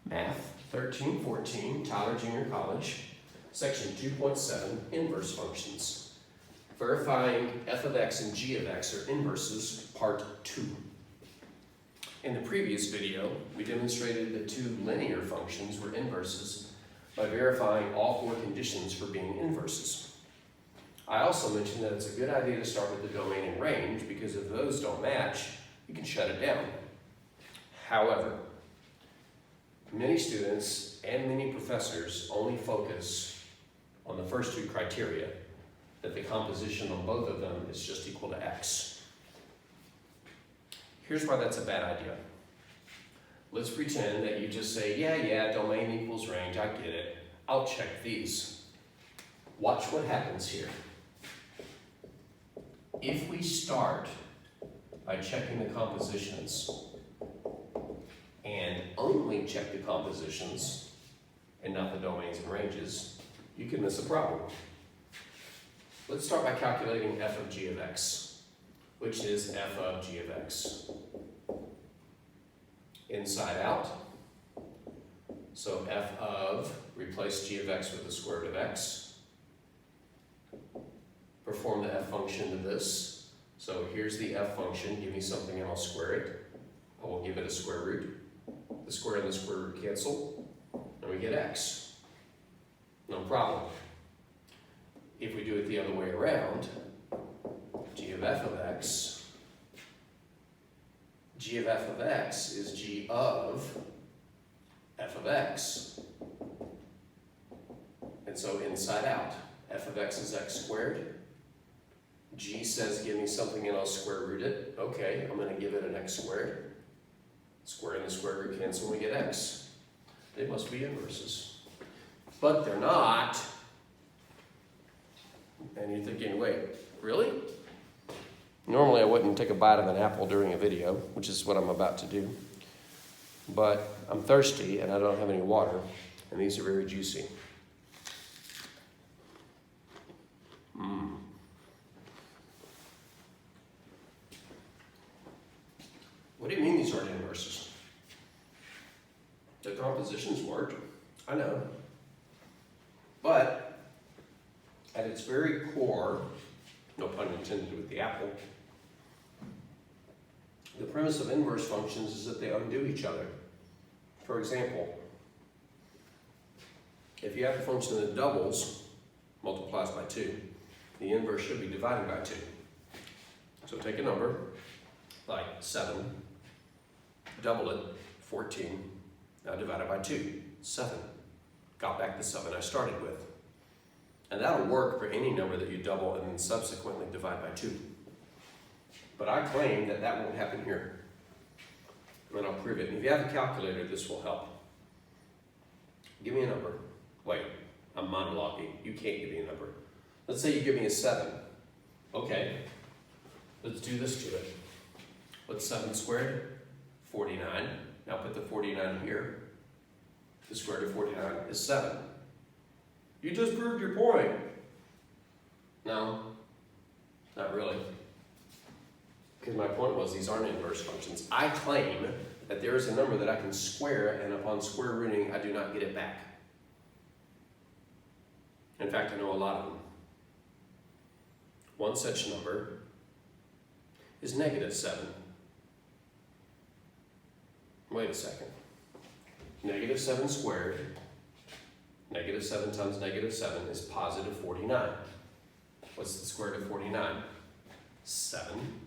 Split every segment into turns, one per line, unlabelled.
Math 1314, Tyler Junior College, Section 2.7, Inverse Functions. Verifying f of x and g of x are inverses, Part 2. In the previous video, we demonstrated that two linear functions were inverses by verifying all four conditions for being inverses. I also mentioned that it's a good idea to start with the domain and range because if those don't match, you can shut it down. However, many students and many professors only focus on the first two criteria, that the composition on both of them is just equal to x. Here's why that's a bad idea. Let's pretend that you just say, yeah, domain equals range, I get it. I'll check these. Watch what happens here. If we start by checking the compositions and only check the compositions and not the domains and ranges, you can miss a problem. Let's start by calculating f of g of x, which is f of g of x. Inside out, so f of, replace g of x with the square root of x. Perform the f function to this. So here's the f function, give me something and I'll square it. I will give it a square root. The square and the square root cancel, and we get x. No problem. If we do it the other way around, g of f of x, g of f of x is g of f of x. And so inside out, f of x is x squared. G says give me something and I'll square root it. Okay, I'm going to give it an x squared. Square and the square root cancel and we get x. They must be inverses. But they're not. And you're thinking, wait, really? Normally I wouldn't take a bite of an apple during a video, which is what I'm about to do. But I'm thirsty and I don't have any water, and these are very juicy. What do you mean these aren't inverses? The compositions worked, I know. But at its very core, no pun intended with the apple, the premise of inverse functions is that they undo each other. For example, if you have a function that doubles, multiplies by 2, the inverse should be divided by 2. So take a number, like 7, double it, 14, now divide it by 2, 7. Got back the 7 I started with. And that'll work for any number that you double and then subsequently divide by 2. But I claim that that won't happen here. And I'll prove it. And if you have a calculator, this will help. Give me a number. Wait, I'm monologuing. You can't give me a number. Let's say you give me a 7. Okay, let's do this to it. What's 7 squared? 49. Now put the 49 here. The square root of 49 is 7. You just proved your point. No, not really. Because my point was these aren't inverse functions. I claim that there is a number that I can square, and upon square rooting, I do not get it back. In fact, I know a lot of them. One such number is -7. Wait a second. -7 squared, -7 times -7 is positive 49. What's the square root of 49? 7.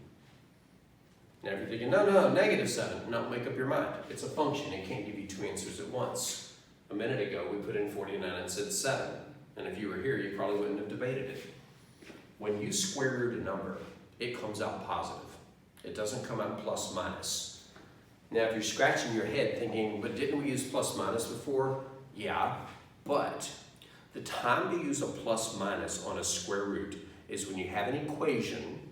Now if you're thinking, no, -7. No, make up your mind. It's a function. It can't give you two answers at once. A minute ago, we put in 49 and said 7. And if you were here, you probably wouldn't have debated it. When you square root a number, it comes out positive. It doesn't come out plus minus. Now, if you're scratching your head thinking, but didn't we use plus minus before? Yeah, but the time to use a plus minus on a square root is when you have an equation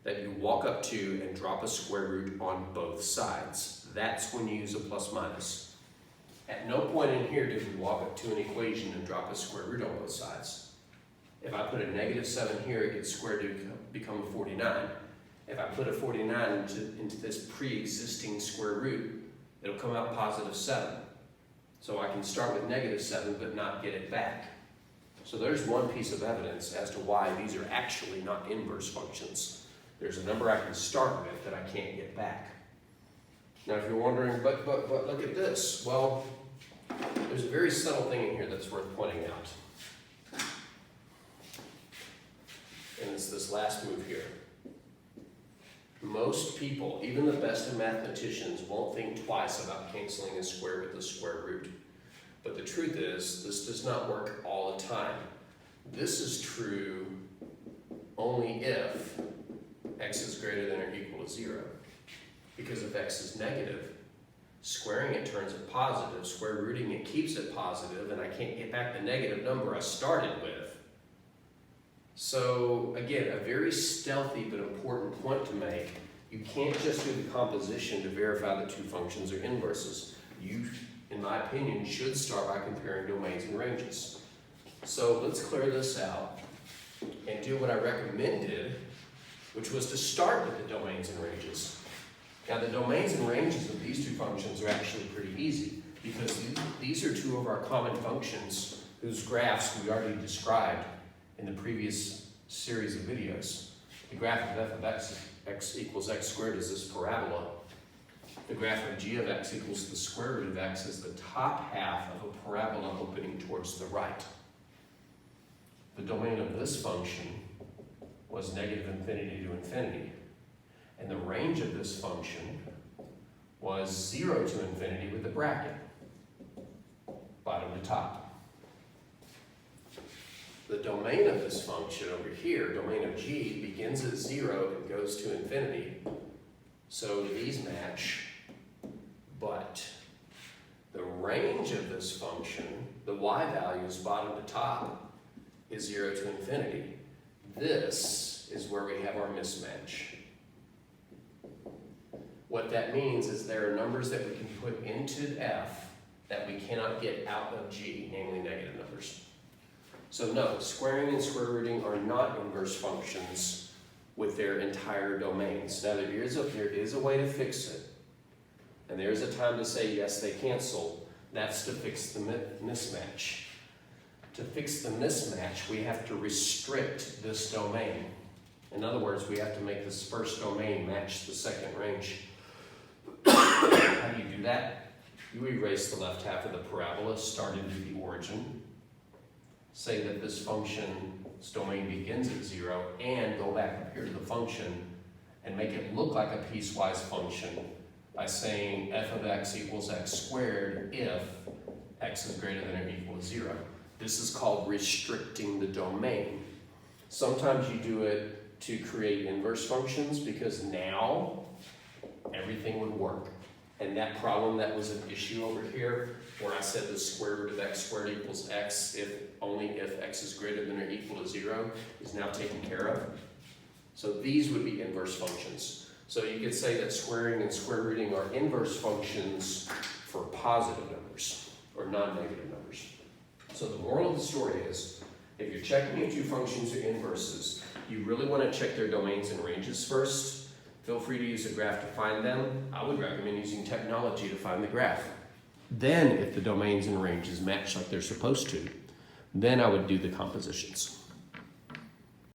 that you walk up to and drop a square root on both sides. That's when you use a plus minus. At no point in here did we walk up to an equation and drop a square root on both sides. If I put a -7 here, it gets squared to become 49. If I put a 49 into this pre-existing square root, it'll come out positive 7. So I can start with -7 but not get it back. So there's one piece of evidence as to why these are actually not inverse functions. There's a number I can start with that I can't get back. Now if you're wondering, but look at this. Well, there's a very subtle thing in here that's worth pointing out. And it's this last move here. Most people, even the best of mathematicians, won't think twice about canceling a square with the square root. But the truth is, this does not work all the time. This is true only if x is greater than or equal to 0. Because if x is negative, squaring it turns it positive, square rooting it keeps it positive, and I can't get back the negative number I started with. So again, a very stealthy but important point to make. You can't just do the composition to verify the two functions are inverses. You, in my opinion, should start by comparing domains and ranges. So let's clear this out and do what I recommended, which was to start with the domains and ranges. Now the domains and ranges of these two functions are actually pretty easy because these are two of our common functions whose graphs we already described in the previous series of videos. The graph of f of x equals x squared is this parabola. The graph of g of x equals the square root of x is the top half of a parabola opening towards the right. The domain of this function was negative infinity to infinity. And the range of this function was 0 to infinity with a bracket, bottom to top. The domain of this function over here, domain of g, begins at 0 and goes to infinity. So these match, but the range of this function, the y values bottom to top, is 0 to infinity. This is where we have our mismatch. What that means is there are numbers that we can put into f that we cannot get out of g, namely negative numbers. So no, squaring and square rooting are not inverse functions with their entire domains. Now there is a way to fix it, and there's a time to say yes, they cancel. That's to fix the mismatch. To fix the mismatch, we have to restrict this domain. In other words, we have to make this first domain match the second range. How do you do that? You erase the left half of the parabola, start into the origin, say that this function's domain begins at 0, and go back up here to the function and make it look like a piecewise function by saying f of x equals x squared if x is greater than or equal to 0. This is called restricting the domain. Sometimes you do it to create inverse functions because now everything would work. And that problem that was an issue over here, where I said the square root of x squared equals x only if x is greater than or equal to 0, is now taken care of. So these would be inverse functions. So you could say that squaring and square rooting are inverse functions for positive numbers or non-negative numbers. So the moral of the story is, if you're checking if two functions are inverses, you really want to check their domains and ranges first. Feel free to use a graph to find them. I would recommend using technology to find the graph. Then, if the domains and ranges match like they're supposed to, then I would do the compositions.